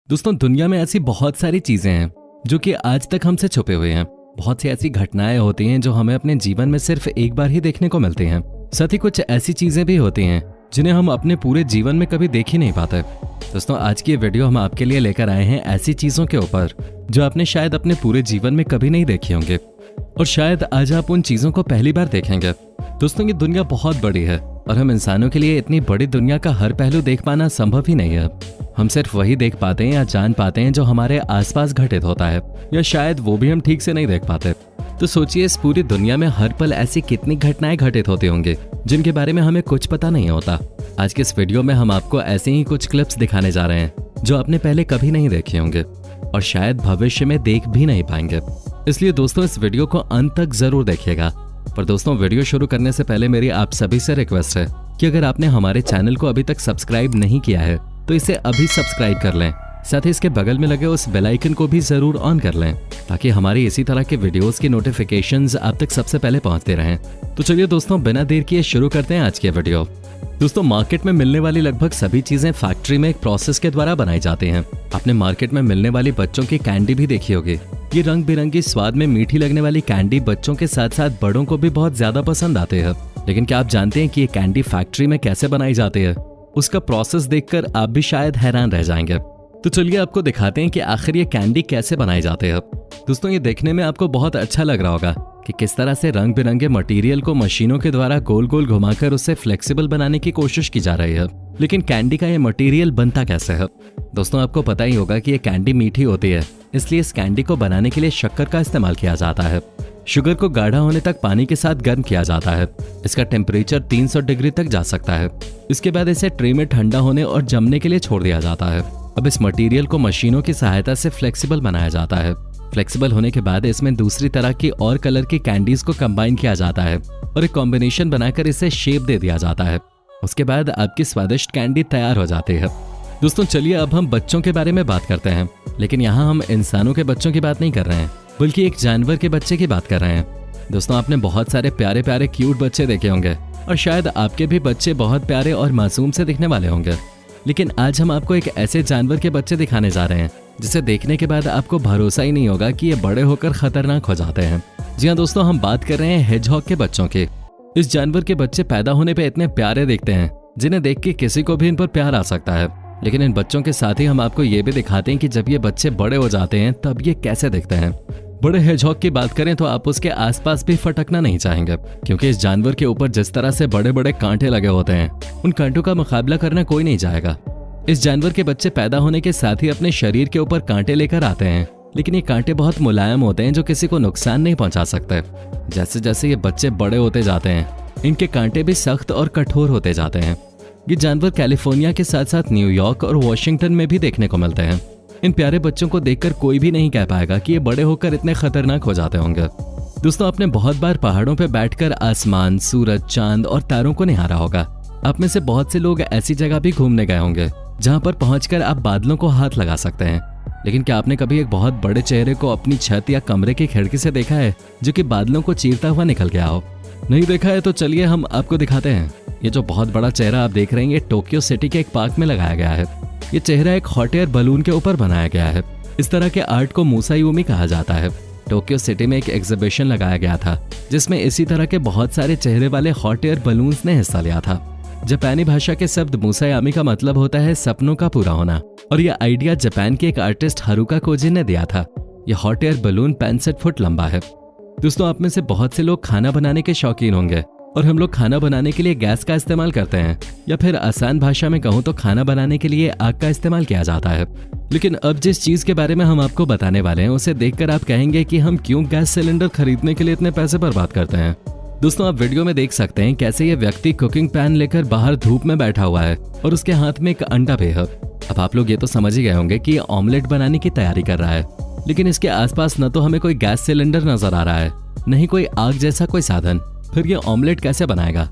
दोस्तों, दुनिया में ऐसी बहुत सारी चीजें हैं जो कि आज तक हमसे छुपे हुए हैं। बहुत सी ऐसी घटनाएं होती हैं जो हमें अपने जीवन में सिर्फ एक बार ही देखने को मिलती हैं। साथ ही कुछ ऐसी चीजें भी होती हैं जिन्हें हम अपने पूरे जीवन में कभी देख ही नहीं पाते। दोस्तों, आज की ये वीडियो हम आपके लिए लेकर आए हैं ऐसी चीजों के ऊपर जो आपने शायद अपने पूरे जीवन में कभी नहीं देखी होंगे और शायद आज आप उन चीजों को पहली बार देखेंगे। दोस्तों, ये दुनिया बहुत बड़ी है और हम इंसानों के लिए इतनी बड़ी दुनिया का हर पहलू देख पाना संभव ही नहीं है। हम सिर्फ वही देख पाते हैं या जान पाते हैं जो हमारे आसपास घटित होता है, या शायद वो भी हम ठीक से नहीं देख पाते। तो सोचिए, इस पूरी दुनिया में हर पल ऐसी कितनी घटनाएं घटित होती होंगी जिनके बारे में हमें कुछ पता नहीं होता। आज के इस वीडियो में हम आपको ऐसे ही कुछ क्लिप्स दिखाने जा रहे हैं जो आपने पहले कभी नहीं देखे होंगे और शायद भविष्य में देख भी नहीं पाएंगे। इसलिए दोस्तों, इस वीडियो को अंत तक जरूर देखिएगा। पर दोस्तों, वीडियो शुरू करने से पहले मेरी आप सभी से रिक्वेस्ट है कि अगर आपने हमारे चैनल को अभी तक सब्सक्राइब नहीं किया है तो इसे अभी सब्सक्राइब कर लें। साथ ही इसके बगल में लगे उस बेल आइकन को भी जरूर ऑन कर लें ताकि हमारी इसी तरह के वीडियोस की नोटिफिकेशंस आप तक सबसे पहले पहुंचते रहें। तो चलिए दोस्तों, बिना देर किए शुरू करते हैं आज की वीडियो। दोस्तों, मार्केट में मिलने वाली लगभग सभी चीजें फैक्ट्री में एक प्रोसेस के द्वारा बनाई जाती हैं। आपने मार्केट में मिलने वाली बच्चों की कैंडी भी देखी होगी। ये रंग बिरंगी स्वाद में मीठी लगने वाली कैंडी बच्चों के साथ साथ बड़ों को भी बहुत ज्यादा पसंद आते हैं। लेकिन क्या आप जानते हैं कि ये कैंडी फैक्ट्री में कैसे बनाई जाती है? उसका प्रोसेस देखकर आप भी शायद हैरान रह जाएंगे। तो चलिए आपको दिखाते हैं कि आखिर ये कैंडी कैसे बनाए जाते हैं। दोस्तों, ये देखने में आपको बहुत अच्छा लग रहा होगा कि किस तरह से रंग बिरंगे मटेरियल को मशीनों के द्वारा गोल गोल घुमाकर उससे फ्लेक्सिबल बनाने की कोशिश की जा रही है। लेकिन कैंडी का ये मटेरियल बनता कैसे है? दोस्तों, आपको पता ही होगा कि ये कैंडी मीठी होती है, इसलिए इस कैंडी को बनाने के लिए शक्कर का इस्तेमाल किया जाता है। शुगर को गाढ़ा होने तक पानी के साथ गर्म किया जाता है। इसका टेम्परेचर 300 डिग्री तक जा सकता है। इसके बाद इसे ट्रे में ठंडा होने और जमने के लिए छोड़ दिया जाता है। अब इस मटेरियल को मशीनों की सहायता से फ्लेक्सिबल बनाया जाता है। फ्लेक्सिबल होने के बाद इसमें दूसरी तरह की और कलर की कैंडीज को कंबाइन किया जाता है और एक कॉम्बिनेशन बनाकर इसे शेप दे दिया जाता है। उसके बाद आपकी स्वादिष्ट कैंडी तैयार हो जाती है। दोस्तों, चलिए अब हम बच्चों के बारे में बात करते हैं। लेकिन यहाँ हम इंसानों के बच्चों की बात नहीं कर रहे हैं, बल्कि एक जानवर के बच्चे की बात कर रहे हैं। दोस्तों, आपने बहुत सारे प्यारे प्यारे क्यूट बच्चे देखे होंगे और शायद आपके भी बच्चे बहुत प्यारे और मासूम से दिखने वाले होंगे। लेकिन आज हम आपको एक ऐसे जानवर के बच्चे दिखाने जा रहे हैं जिसे देखने के बाद आपको भरोसा ही नहीं होगा कि ये बड़े होकर खतरनाक हो जाते हैं। जी हाँ दोस्तों, हम बात कर रहे हैं हेजहॉग के बच्चों की। इस जानवर के बच्चे पैदा होने पे इतने प्यारे दिखते हैं जिन्हें देख के किसी को भी इन पर प्यार आ सकता है। लेकिन इन बच्चों के साथ ही हम आपको ये भी दिखाते हैं कि जब ये बच्चे बड़े हो जाते हैं तब ये कैसे दिखते हैं। बड़े हेजहॉग की बात करें तो आप उसके आसपास भी फटकना नहीं चाहेंगे, क्योंकि इस जानवर के ऊपर जिस तरह से बड़े बड़े कांटे लगे होते हैं उन कांटों का मुकाबला करना कोई नहीं चाहेगा। इस जानवर के बच्चे पैदा होने के साथ ही अपने शरीर के ऊपर कांटे लेकर आते हैं, लेकिन ये कांटे बहुत मुलायम होते हैं जो किसी को नुकसान नहीं पहुंचा सकते। जैसे जैसे ये बच्चे बड़े होते जाते हैं इनके कांटे भी सख्त और कठोर होते जाते हैं। ये जानवर कैलिफोर्निया के साथ साथ न्यूयॉर्क और वॉशिंगटन में भी देखने को मिलते हैं। इन प्यारे बच्चों को देखकर कोई भी नहीं कह पाएगा कि ये बड़े होकर इतने खतरनाक हो जाते होंगे। दोस्तों, आपने बहुत बार पहाड़ों पर बैठकर आसमान, सूरज, चांद और तारों को निहारा होगा। आप में से बहुत से लोग ऐसी जगह भी घूमने गए होंगे जहां पर पहुंचकर आप बादलों को हाथ लगा सकते हैं। लेकिन क्या आपने कभी एक बहुत बड़े चेहरे को अपनी छत या कमरे की खिड़की से देखा है जो कि बादलों को चीरता हुआ निकल गया हो? नहीं देखा है तो चलिए हम आपको दिखाते हैं। ये जो बहुत बड़ा चेहरा आप देख रहे हैं ये टोक्यो सिटी के एक पार्क में लगाया गया है। ये चेहरा एक हॉट एयर बलून के ऊपर बनाया गया है। इस तरह के आर्ट को मुसायुमी कहा जाता है। टोक्यो सिटी में एक एग्जीबिशन लगाया गया था जिसमें इसी तरह के बहुत सारे चेहरे वाले हॉट एयर बलून्स ने हिस्सा लिया था। जापानी भाषा के शब्द मुसायामी का मतलब होता है सपनों का पूरा होना, और यह आइडिया जापान के एक आर्टिस्ट हारुका कोजी ने दिया था। यह हॉट एयर बलून 65 फुट लंबा है। दोस्तों, आप में से बहुत से लोग खाना बनाने के शौकीन होंगे और हम लोग खाना बनाने के लिए गैस का इस्तेमाल करते हैं, या फिर आसान भाषा में कहूँ तो खाना बनाने के लिए आग का इस्तेमाल किया जाता है। लेकिन अब जिस चीज के बारे में हम आपको बताने वाले हैं उसे देखकर आप कहेंगे कि हम क्यों गैस सिलेंडर खरीदने के लिए इतने पैसे बर्बाद करते हैं। दोस्तों, आप वीडियो में देख सकते हैं कैसे ये व्यक्ति कुकिंग पैन लेकर बाहर धूप में बैठा हुआ है और उसके हाथ में एक अंडा भी है। अब आप लोग ये तो समझ ही गए होंगे कि ये ऑमलेट बनाने की तैयारी कर रहा है, लेकिन इसके आसपास न तो हमें कोई गैस सिलेंडर नजर आ रहा है, नहीं कोई आग जैसा कोई साधन। फिर ये ऑमलेट कैसे बनाएगा?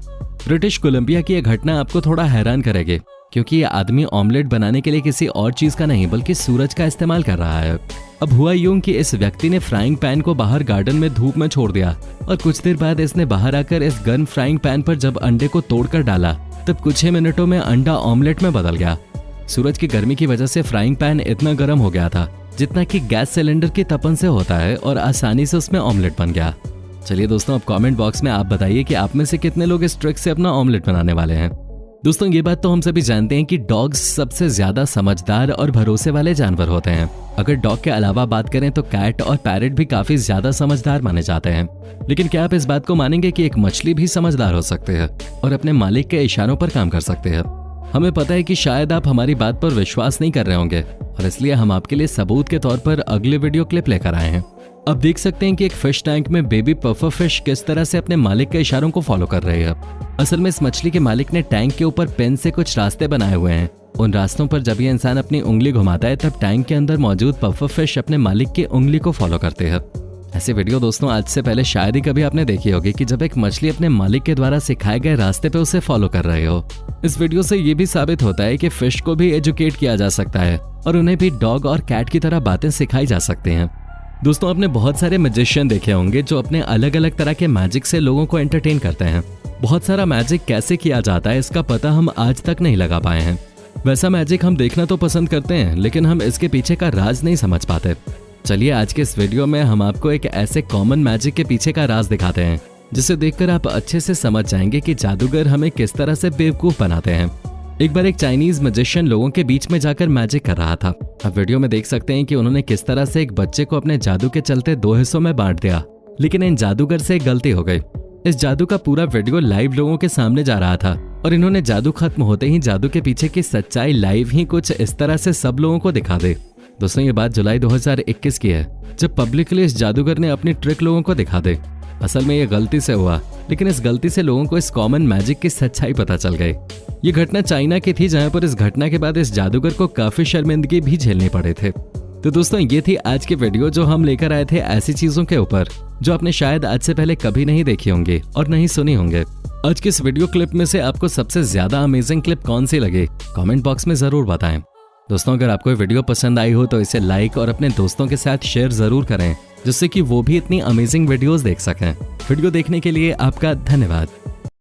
ब्रिटिश कोलंबिया की यह घटना आपको थोड़ा हैरान करेगी, क्योंकि ये आदमी ऑमलेट बनाने के लिए किसी और चीज का नहीं बल्कि सूरज का इस्तेमाल कर रहा है। अब हुआ यूं कि इस व्यक्ति ने फ्राइंग पैन को बाहर गार्डन में धूप में छोड़ दिया और कुछ देर बाद इसने बाहर आकर इस गर्म फ्राइंग पैन पर जब अंडे को तोड़कर डाला तब कुछ ही मिनटों में अंडा ऑमलेट में बदल गया। सूरज की गर्मी की वजह से फ्राइंग पैन इतना गर्म हो गया था जितना कि गैस सिलेंडर की तपन से होता है, और आसानी से उसमें ऑमलेट बन गया। चलिए दोस्तों, अब कमेंट बॉक्स में आप बताइए कि आप में से कितने लोग इस ट्रिक से अपना ऑमलेट बनाने वाले हैं। दोस्तों, ये बात तो हम सभी जानते हैं कि डॉग्स सबसे ज्यादा समझदार और भरोसे वाले जानवर होते हैं। अगर डॉग के अलावा बात करें तो कैट और पैरट भी काफी ज्यादा समझदार माने जाते हैं। लेकिन क्या आप इस बात को मानेंगे कि एक मछली भी समझदार हो सकते हैं और अपने मालिक के इशारों पर काम कर सकते हैं? हमें पता है कि शायद आप हमारी बात पर विश्वास नहीं कर रहे होंगे, और इसलिए हम आपके लिए सबूत के तौर पर अगले वीडियो क्लिप लेकर आए हैं। अब देख सकते हैं कि एक फिश टैंक में बेबी पफर फिश किस तरह से अपने मालिक के इशारों को फॉलो कर रही है। असल में इस मछली के मालिक ने टैंक के ऊपर पेन से कुछ रास्ते बनाए हुए हैं। उन रास्तों पर जब ये इंसान अपनी उंगली घुमाता है, तब टैंक के अंदर मौजूद पफर फिश अपने मालिक की उंगली को फॉलो करते हैं। ऐसे वीडियो दोस्तों आज से पहले शायद ही कभी आपने देखी होगी कि जब एक मछली अपने मालिक के द्वारा सिखाए गए रास्ते पे उसे फॉलो कर रहे हो। इस वीडियो से ये भी साबित होता है कि फिश को भी एजुकेट किया जा सकता है और उन्हें भी डॉग और कैट की तरह बातें सिखाई जा सकती हैं। दोस्तों, आपने बहुत सारे मैजिशियन देखे होंगे जो अपने अलग अलग तरह के मैजिक से लोगों को एंटरटेन करते हैं। बहुत सारा मैजिक कैसे किया जाता है इसका पता हम आज तक नहीं लगा पाए हैं। वैसा मैजिक हम देखना तो पसंद करते हैं, लेकिन हम इसके पीछे का राज नहीं समझ पाते। चलिए आज के इस वीडियो में हम आपको एक ऐसे कॉमन मैजिक के पीछे का राज दिखाते हैं जिसे देखकर आप अच्छे से समझ जाएंगे कि जादूगर हमें किस तरह से बेवकूफ बनाते हैं। एक बार एक चाइनीज मैजिशियन लोगों के बीच में जाकर मैजिक कर रहा था। अब वीडियो में देख सकते हैं कि उन्होंने किस तरह से एक बच्चे को अपने जादू के चलते 2 हिस्सों में बांट दिया, लेकिन इन जादूगर से एक गलती हो गई। इस जादू का पूरा वीडियो लाइव लोगों के सामने जा रहा था और इन्होंने जादू खत्म होते ही जादू के पीछे की सच्चाई लाइव ही कुछ इस तरह से सब लोगों को दिखा दे। दोस्तों, ये बात जुलाई 2021 की है, जब पब्लिकली इस जादूगर ने अपनी ट्रिक लोगों को दिखा दे। असल में ये गलती से हुआ, लेकिन इस गलती से लोगों को इस कॉमन मैजिक की सच्चाई पता चल गई। ये घटना चाइना की थी, जहां पर इस घटना के बाद इस जादूगर को काफी शर्मिंदगी भी झेलने पड़े थे। तो दोस्तों, ये थी आज की वीडियो जो हम लेकर आए थे ऐसी चीजों के ऊपर जो आपने शायद आज से पहले कभी नहीं देखी होंगी और नहीं सुनी होंगे। आज की इस वीडियो क्लिप में से आपको सबसे ज्यादा अमेजिंग क्लिप कौन सी लगी, कमेंट बॉक्स में जरूर बताएं। दोस्तों, अगर आपको ये वीडियो पसंद आई हो तो इसे लाइक और अपने दोस्तों के साथ शेयर जरूर करें, जिससे कि वो भी इतनी अमेजिंग वीडियोस देख सकें। वीडियो देखने के लिए आपका धन्यवाद।